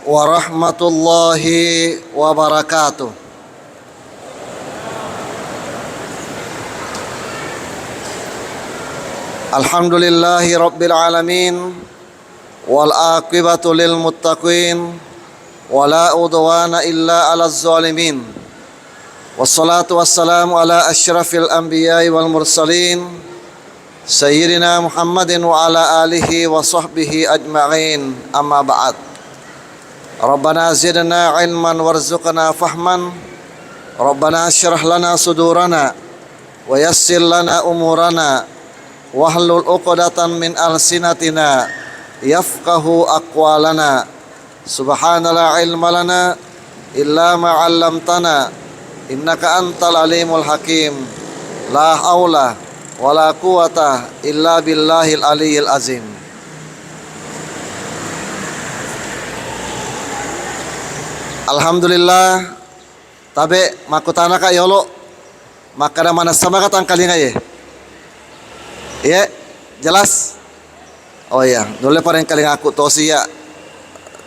warahmatullahi wabarakatuh. Alhamdulillahi rabbil alamin wal aqibatu lil muttaqin wala udwana illa 'alal zalimin. Wassalatu wassalamu ala asyrafil anbiya'i wal mursalin sayyidina Muhammadin wa ala alihi wa sahbihi ajma'in. Amma ba'd. Rabbana zidna ilman warzuqna fahman. Rabbana syrah lana sudurana wa yassir lana umurana wahlul 'uqdatan min alsinatina yafqahu aqwalana. Subhana la ilma lana illa ma 'allamtana innaka antal alimul hakim. La haula wala quwata illa billahil aliyyil azim. Alhamdulillah tabe makutana ka yolo makada mana sama katang kalinga ye. Ya, jelas? Oh iya, dulu pareng kalinga aku tosi ya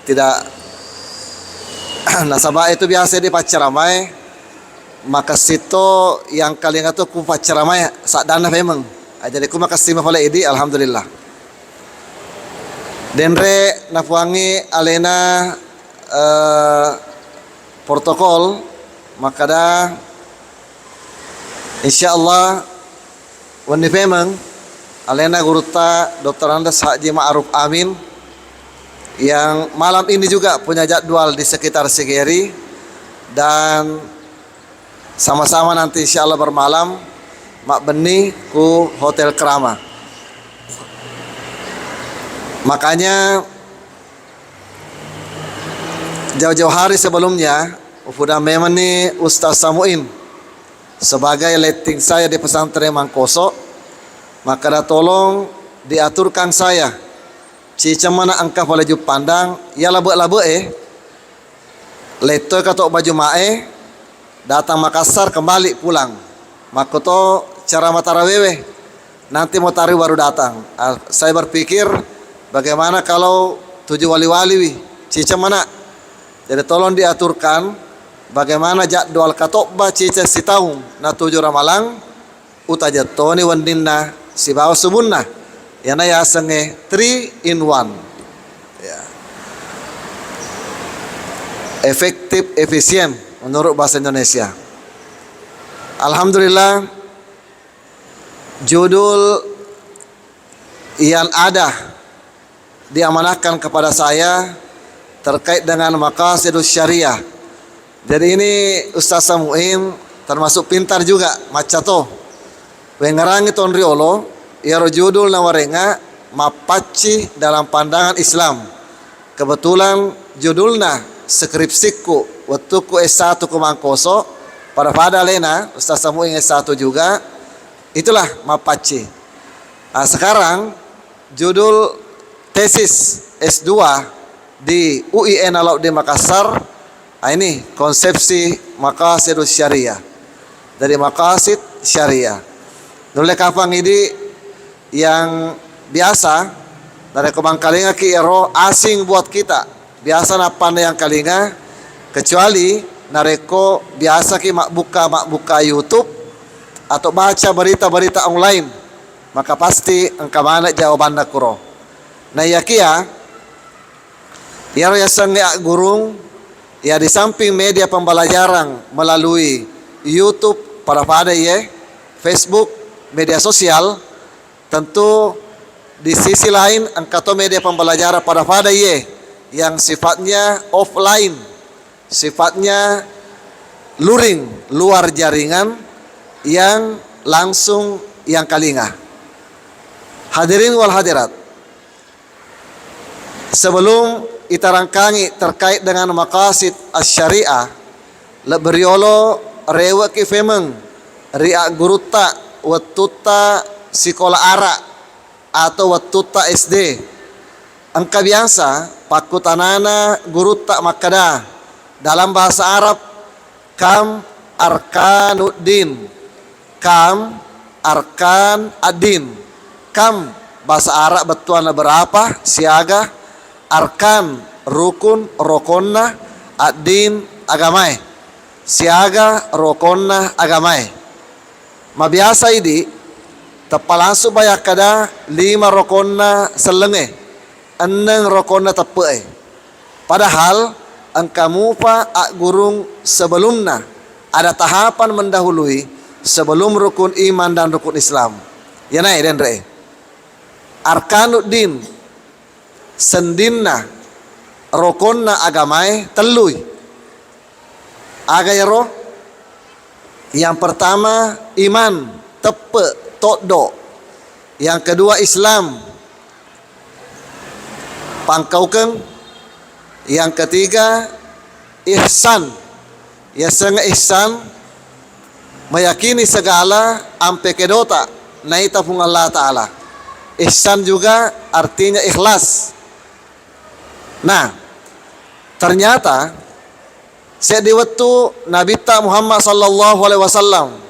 tidak nasabah itu biasa di pacaramai, maka situ yang kalinga tuh ku pacaramai saat dana memang. Jadi ku makasih mah idi alhamdulillah. Denre nafuangi alena protokol makada insyaallah wani memang alena guruta Dr. Andes Haji Ma'ruf Amin yang malam ini juga punya jadwal di sekitar Sigeri dan sama-sama nanti insyaallah bermalam mak beni ku Hotel Krama. Makanya jauh-jauh hari sebelumnya udah memang nih Ustaz Samuin sebagai letting saya di pesantren Mangkoso, maka dah tolong diaturkan saya cica mana angka boleh ju pandang ya labu leto katok baju mae datang Makassar kembali pulang makoto cara matarawewe nanti mau tarik baru datang. Saya berpikir bagaimana kalau 7 wali-wali cica mana, jadi tolong diaturkan bagaimana jadwal katokba cica si tahun na 7 ramalang utajatoni wandinna si bawa sumunna yana ya senge 3 in 1 ya. Efektif efisien menurut bahasa Indonesia. Alhamdulillah judul yang ada diamanahkan kepada saya terkait dengan maqasidus syariah. Jadi ini Ustaz Samuin termasuk pintar juga macato. Wengerangi ton riolo ya judul nawarenga mapaci dalam pandangan Islam. Kebetulan judulnya skripsiku waktu ku S1 ku Mangkoso pada lena Ustaz Samuin S1 juga. Itulah mapaci. Nah, sekarang judul tesis S2 di UIN Alaud di Makassar. Nah, ini konsepsi maqasidus syariah. Dari maqasid syariah. Dulu kapang ini yang biasa dari kebang kalinga ki ero asing buat kita. Biasa napan yang kalinga kecuali nareko biasa ki mak buka YouTube atau baca berita-berita online. Maka pasti engka mana jawaban nakuro. Nah ya kia ya sengnya gurung ya di samping media pembelajaran melalui YouTube pada ya Facebook media sosial, tentu di sisi lain angkato media pembelajaran pada ya yang sifatnya offline, sifatnya luring luar jaringan yang langsung yang kalinga. Hadirin wal hadirat, sebelum kita rangkangi terkait dengan maqasid asy-syariah beriolo rewa ki femeng ria guruta watuta sekolah ara atau watuta SD angka biasa pakutanana guruta makada dalam bahasa Arab kam arkanuddin, kam arkan adin, kam bahasa Arab betuana berapa siaga arkan rukun rokonna ad-din agamai. Siaga rokonna agamai. Mabiasa idi tapalasu bayak kada 5 rokonna selenge, 6 rokonna tepe. Padahal angkamu pa gurung sebelumna ada tahapan mendahului sebelum rukun iman dan rukun Islam. Ya naik dan re. Arkanuddin sendinna rokonna agamai telui. Agayaro yang pertama iman tepe tokdo. Yang kedua Islam pangkaukeng. Yang ketiga ihsan. Ya senga ihsan meyakini segala ampe kedota naita pung Allah Ta'ala. Ihsan juga artinya ikhlas. Nah, ternyata di waktu Nabi Muhammad sallallahu alaihi wasallam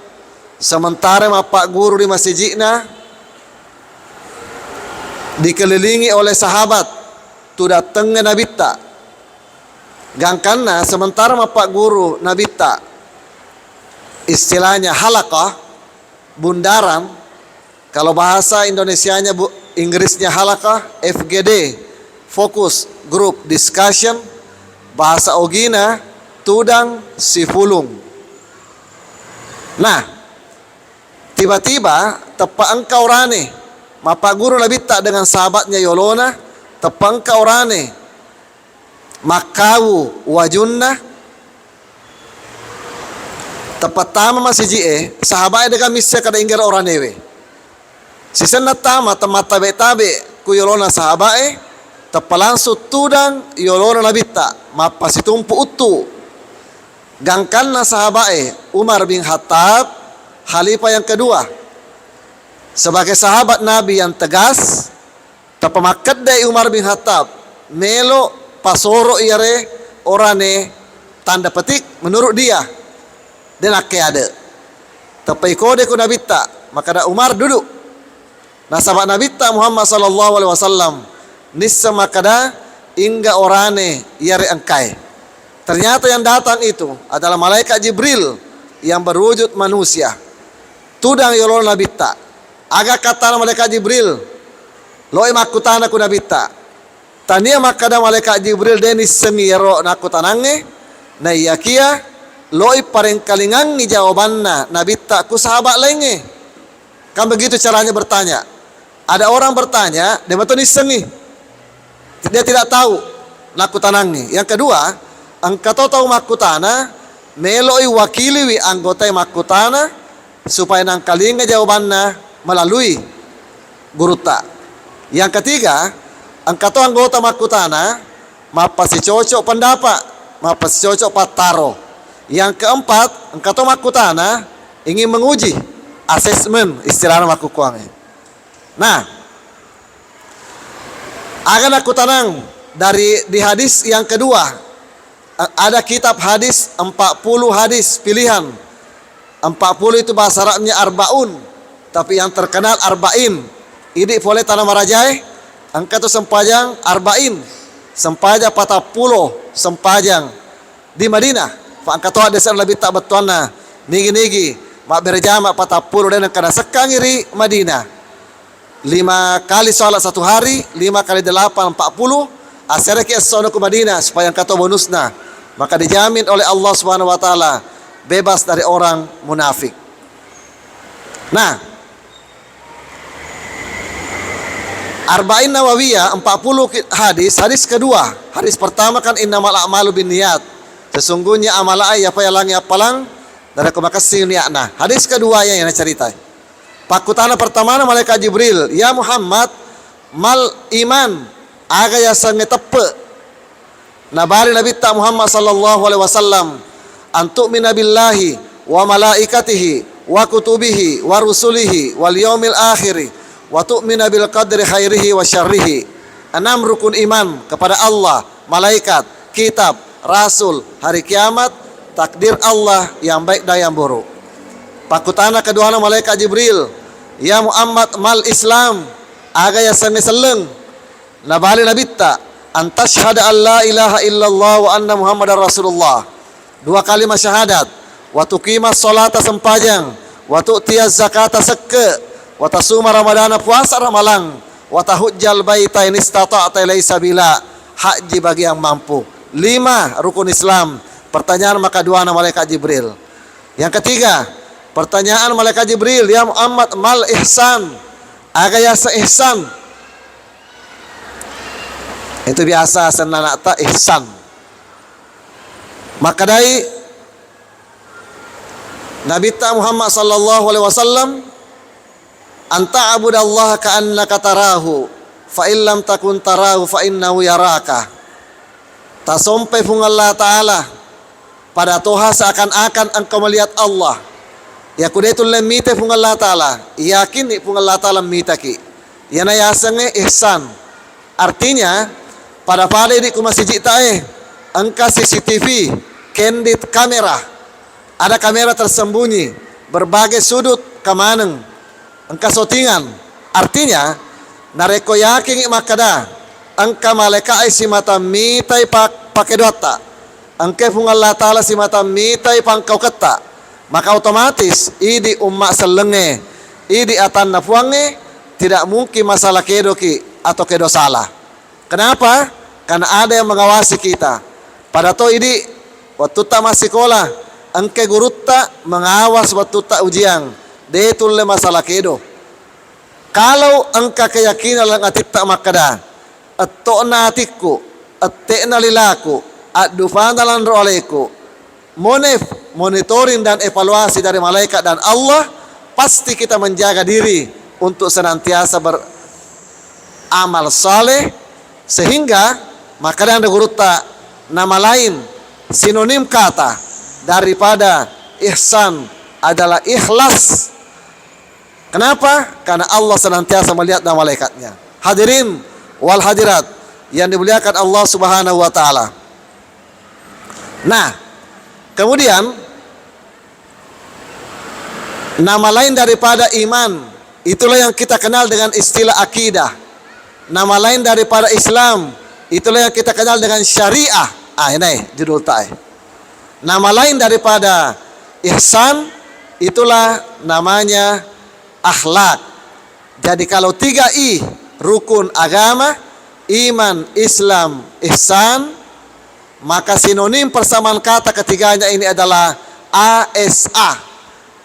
sementara mapak guru di masjidna dikelilingi oleh sahabat tu datangnya Nabi gangkanna sementara mapak guru Nabi istilahnya halaqah bundaran, kalau bahasa Indonesianya Inggrisnya halaqah, FGD fokus group discussion, bahasa Ogina tudang sifulung. Nah, tiba-tiba tepa engkau rane mapa guru Nabi dengan sahabatnya Yolona, tepa engkau rane makawu wajunna tepat tama masih sahabat dengan misya kada inggar orang newe sisena tama temata tabe ku Yolona sahabat tepa langsung tudang Yolona Nabi mapa situmpu utu. Gangkanna sahabat Umar bin Khattab, khalifah yang kedua, sebagai sahabat Nabi yang tegas, tapamakat dari Umar bin Khattab melo pasoro iare orane tanda petik menurut dia dan ada tapi kode ku Nabi maka ada Umar duduk. Nah sahabat Nabi Muhammad sallallahu alaihi wasallam nissa makada ingga orane iare angkai. Ternyata yang datang itu adalah malaikat Jibril yang berwujud manusia. Tudang Yolona Nabi agak kata malaikat Jibril loi makutana ku Nabi tania makada malaikat Jibril denis semiro nakutanange na iyakia loi pareng kalingangi jawabanna Nabi ku sahabat lainnya. Kan begitu caranya bertanya. Ada orang bertanya dia betul nisengi, dia tidak tahu nakutanangi. Yang kedua angkato tahu makutana meloi wakili wi anggota makutana supaya nang kalinga jawabanna melalui guruta. Yang ketiga angkato anggota makutana mapa si cocok pendapat, mapa si cocok pataro. Yang keempat angkato makutana ingin menguji asesmen istilahnya makukuang. Nah, akan aku tanang dari di hadis yang kedua. Ada kitab hadis 40 hadis pilihan. 40 itu bahasa Arabnya arbaun, tapi yang terkenal arba'in. Ini boleh tanah marajai angka itu sempajang arba'in, sempajang 40 sempajang di Madinah. Pak angka itu ada lebih tak betuana nigi mak berjama 40 dan kada sekang iri Madinah. 5 kali sholat satu hari, 5 kali 8 40. Asyara ke sono ke Madinah supaya kata bonusna, maka dijamin oleh Allah Subhanahu wa taala bebas dari orang munafik. Nah, Arba'in Nawawiyah 40 hadis. Hadis kedua, hadis pertama kan innamal a'malu binniyat. Sesungguhnya amal apa yang langi apalang dari kemakasih niatna. Hadis kedua yang cerita. Pakutana pertama malaikat Jibril, ya Muhammad, mal iman aga ya sange tepe nabari Nabi Muhammad sallallahu alaihi wasallam antu minabillahi wa malaikatihi wa kutubihi wa rusulihi wal yaumil akhir wa tu'mina bil qadri khairihi wa syarrihi. 6 rukun iman kepada Allah, malaikat, kitab, rasul, hari kiamat, takdir Allah yang baik dan yang buruk. Pakutana kedua malaikat Jibril, ya Muhammad mal Islam aga ya sange seleng nabali Nabi antashhada an la ilaha illallah wa anna muhammadar rasulullah. 2 kalimat syahadat. Wa tuqimas sholata sempajang, wa tu'tiyaz zakata sekke, wa tasuma ramadana puasa ramalang, wa tahujjal baita in istata'ta ilaihi sabila, haji bagi yang mampu. 5 rukun Islam. Pertanyaan maka 2 malaikat Jibril. Yang ketiga, pertanyaan malaikat Jibril, ya Muhammad mal ihsan, agaya ihsan. Itu biasa senanata ihsan. Maka dari Nabi Muhammad sallallahu alaihi wasallam, anta abudallaha ka'annaka tarahu, fa illam takun tarahu fa innahu yaraka. Tasompe fung Allah Ta'ala pada toha seakan-akan engkau melihat Allah. Ya kudetul lemite fung Allah Ta'ala, yakin fung Allah Ta'ala mitaki. Yana yasange ihsan. Artinya pada ini ku masih jitae engka CCTV, candid kamera. Ada kamera tersembunyi berbagai sudut kemaneng engka sotingan. Artinya nareko yakin makada engka malaikat si mata mitai pakai dota, engke fung Allah Ta'ala si mata mitai pangkau keta, maka otomatis idi umma selenge, idi atan nafuange, tidak mungkin masalah kedoki atau kedo salah. Kenapa? Karena ada yang mengawasi kita. Pada to idi waktu tak masih sekolah, engke gurutta mengawas waktu tak ujian, detulle masalah kedo. Kalau engka keyakinan lang atit tak makada, atto natikku, atte lilaku, adufana lan roaleku, monitoring dan evaluasi dari malaikat dan Allah, pasti kita menjaga diri untuk senantiasa beramal saleh, sehingga maka ada gurutta nama lain sinonim kata daripada ihsan adalah ikhlas. Kenapa? Karena Allah senantiasa melihat dan malaikatnya. Hadirin wal hadirat yang dimuliakan Allah Subhanahu wa taala. Nah, kemudian nama lain daripada iman, itulah yang kita kenal dengan istilah akidah. Nama lain daripada Islam, itulah yang kita kenal dengan syariah. Ini judul tai. Nama lain daripada ihsan, itulah namanya akhlak. Jadi kalau 3 I, rukun agama, iman, Islam, ihsan, maka sinonim persamaan kata ketiganya ini adalah ASA.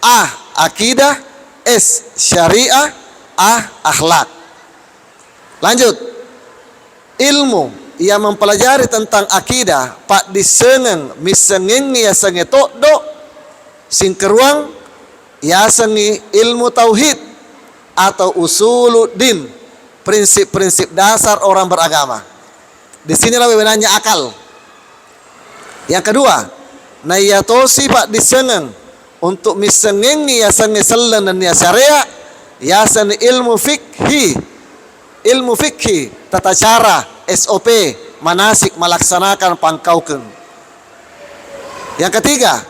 A, akidah, S, syariah, A, akhlak. Lanjut. Ilmu yang mempelajari tentang akidah, pak disengeng misengengi ya senge tokdo singkeruang ya sengi ilmu tauhid atau usuluddin, prinsip-prinsip dasar orang beragama. Di sinilah wewenangnya akal. Yang kedua, nayatosi pak disengeng untuk misengengi ya senge selen dan ya syariah ya seni ilmu fikhi, tata cara, SOP, manasik melaksanakan pangkaukeun. Yang ketiga,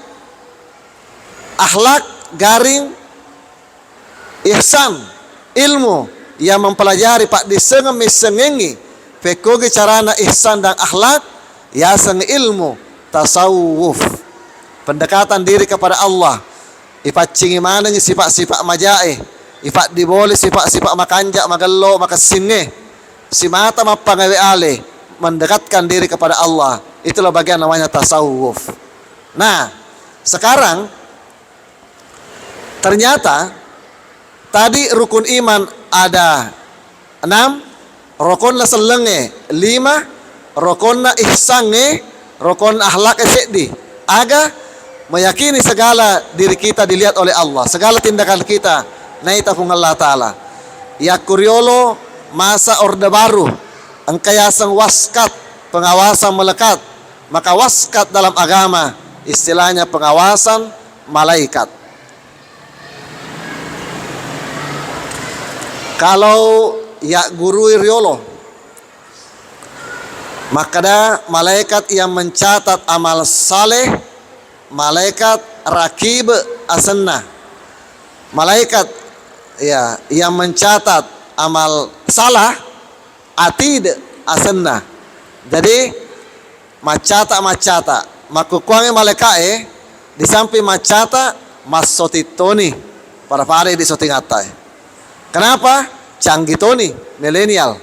akhlak garing ihsan, ilmu yang mempelajari pak disengengi pekoge carana ihsan dan akhlak ya seng ilmu tasawuf, pendekatan diri kepada Allah. Ipacingi maneng sifat-sifat majae, ifat dibole sifat-sifat makanjak magallo makasinge, si mata mapangawe ale, mendekatkan diri kepada Allah. Itulah bagian namanya tasawuf. Nah, sekarang ternyata tadi rukun iman ada 6, rukun selenge 5, rukun ihsange, rukun akhlak sedih. Aga meyakini segala diri kita dilihat oleh Allah, segala tindakan kita naita kung Allah Ta'ala. Ya kuriolo masa orde baru, engkayasang waskat, pengawasan melekat. Maka waskat dalam agama istilahnya pengawasan malaikat. Kalau ya guru riolo, maka ada malaikat yang mencatat amal saleh, malaikat rakib asenna, malaikat ya yang mencatat amal salah atid asenna. Jadi macata makukuangi malekae di samping macata masotitoni para pare di sotingatai. Kenapa? Canggih toni milenial.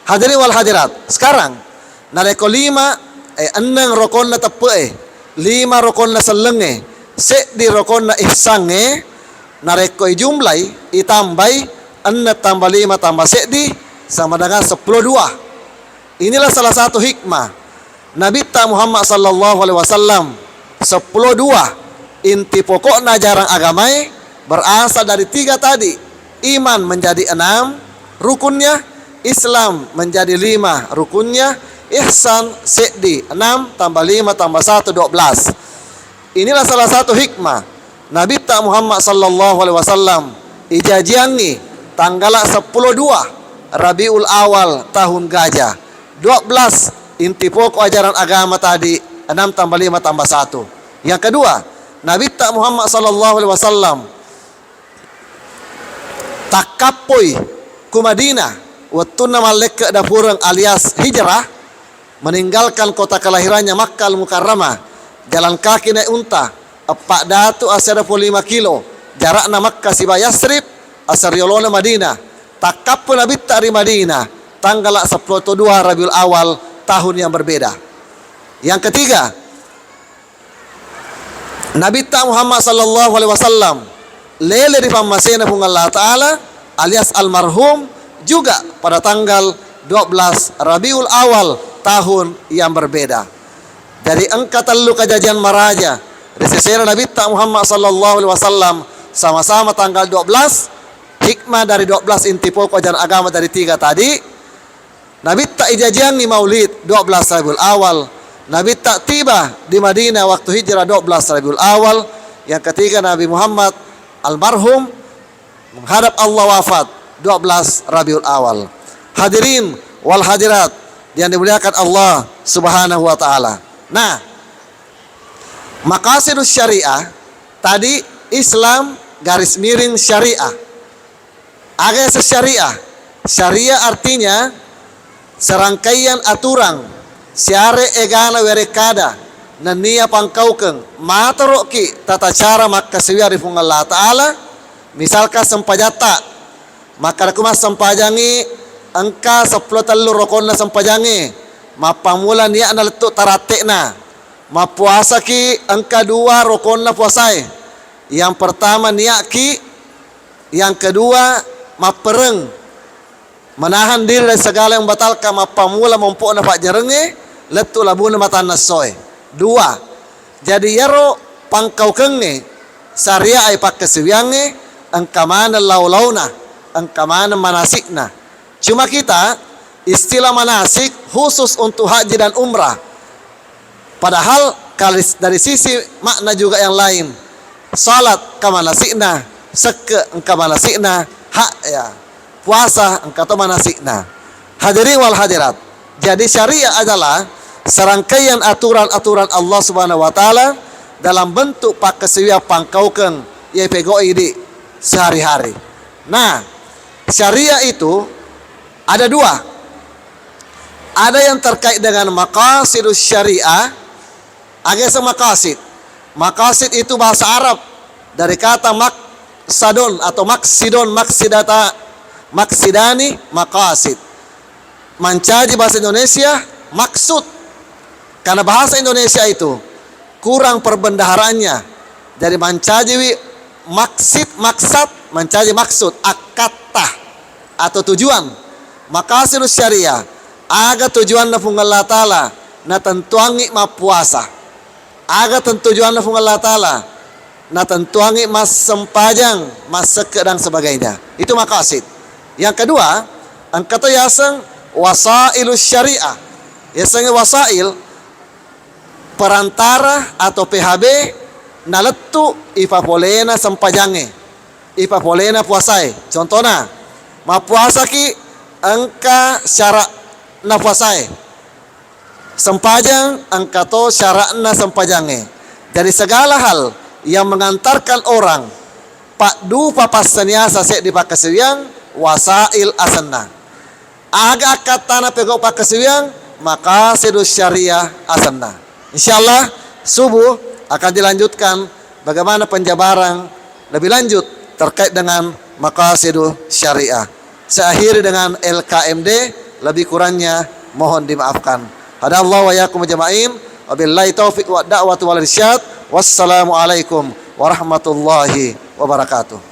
Hadirin wal hadirat. Sekarang nareko 5 eneng rokon na tepe 5 rokon na selenge se di rokon na ihsange nareko jumlai itambai 6 tambah 5 tambah se di sama dengan 10 2. Inilah salah satu hikmah Nabi Muhammad sallallahu alaihi wasallam 10 2 inti pokoknya jarang agamai berasal dari 3 tadi. Iman menjadi 6 rukunnya, Islam menjadi 5 rukunnya, ihsan seddi 6 tambah 5 tambah 1 12. Inilah salah satu hikmah Nabi Muhammad sallallahu alaihi wasallam ijajiangi tanggal 10 2 Rabiul Awal tahun gajah 12 inti pokok ajaran agama tadi 6 tambah 5 tambah 1. Yang kedua, Nabi Muhammad sallallahu alaihi wasallam takapoi ku Madinah wattuna malek dapurang alias hijrah meninggalkan kota kelahirannya Makkah Al-Mukarramah jalan kaki naik unta epak datu asar 5 kilo jarakna Makkah siba Yasrib asar yolona Madinah takapoi Nabi dari Madinah tanggal 10 2 Rabiul Awal tahun yang berbeda. Yang ketiga, Nabi Muhammad sallallahu alaihi wasallam lele di pamasena pun Allah Ta'ala alias almarhum juga pada tanggal 12 Rabiul Awal tahun yang berbeda. Dari angkatan lu kejadian maraja resesera Nabi Muhammad sallallahu alaihi wasallam sama-sama tanggal 12. Hikmah dari 12 inti pokok ajaran agama dari 3 tadi. Nabi tak ijajian di maulid 12 Rabiul Awal. Nabi tak tiba di Madinah waktu hijrah 12 Rabiul Awal. Yang ketiga, Nabi Muhammad almarhum menghadap Allah wafat 12 Rabiul Awal. Hadirin wal hadirat yang dimuliakan Allah Subhanahu wa taala. Nah, maqasidus syariah tadi Islam garis miring syariah. Agak syariah. Syariah artinya serangkaian aturan siare egana werekada nania pangkaukeng matoroki tata cara maka siwari fung Allah Ta'ala misalkan sempajata maka kumas sempajangi angka 10 telur rokonna sempajangi mapamula niya na letuk tarate na mapuasa ki angka 2 rokonna puasai yang pertama niya ki yang kedua mapereng menahan diri dari segala yang batalkan mapamula mompok na pak jerenge letu labuna matan nasoy 2 jadi yaro pangkau kenge syariah ay pak kesiwiange angka mana laulauna angka mana manasikna. Cuma kita istilah manasik khusus untuk haji dan umrah, padahal dari sisi makna juga yang lain. Salat kamanasikna, seke angka manasikna, hak ya puasa angka manasikna. Hadirin wal hadirat. Jadi syariah adalah serangkaian aturan-aturan Allah Subhanahu wa taala dalam bentuk pakesiwia pangkaukeng ye pegoi di sehari-hari. Nah, syariah itu ada 2. Ada yang terkait dengan maqasidus syariah, agak semaqasid. Maqasid itu bahasa Arab dari kata maqsadun atau maksidon, maksidata, maksidani, maqasid. Mancaji bahasa Indonesia maksud. Karena bahasa Indonesia itu kurang perbendaharaannya. Dari mancaji maksid, maksad, mancaji maksud, akatah atau tujuan. Maqasidus syariah aga tujuan na fung Allah Ta'ala na tentuangi mapuasa. Aga tujuan na fung Allah Ta'ala na tentuangi mas sempajang, mas seke dan sebagainya. Itu maqasid. Yang kedua, angkata yasang wasailus syariah. Yasang wasail perantara atau PHB na letu ipapolena sempajange, ipapolena puasai. Contohnya mapuasa ki angka syarat na puasai, sempajang angka to syarat na sempajange. Dari segala hal yang mengantarkan orang pak du papasania sase di pakasiwiang wasail asanna. Aga katana pego pakasiwiang maqasidus syariah as-sunnah. Insyaallah subuh akan dilanjutkan bagaimana penjabaran lebih lanjut terkait dengan maqasidus syariah. Saya akhiri dengan LKMD, lebih kurangnya mohon dimaafkan. Hadallahu wa iyyakum jama'in. Wabillahi taufiq wa da'watu wal irsyad. Wassalamualaikum warahmatullahi wabarakatuh.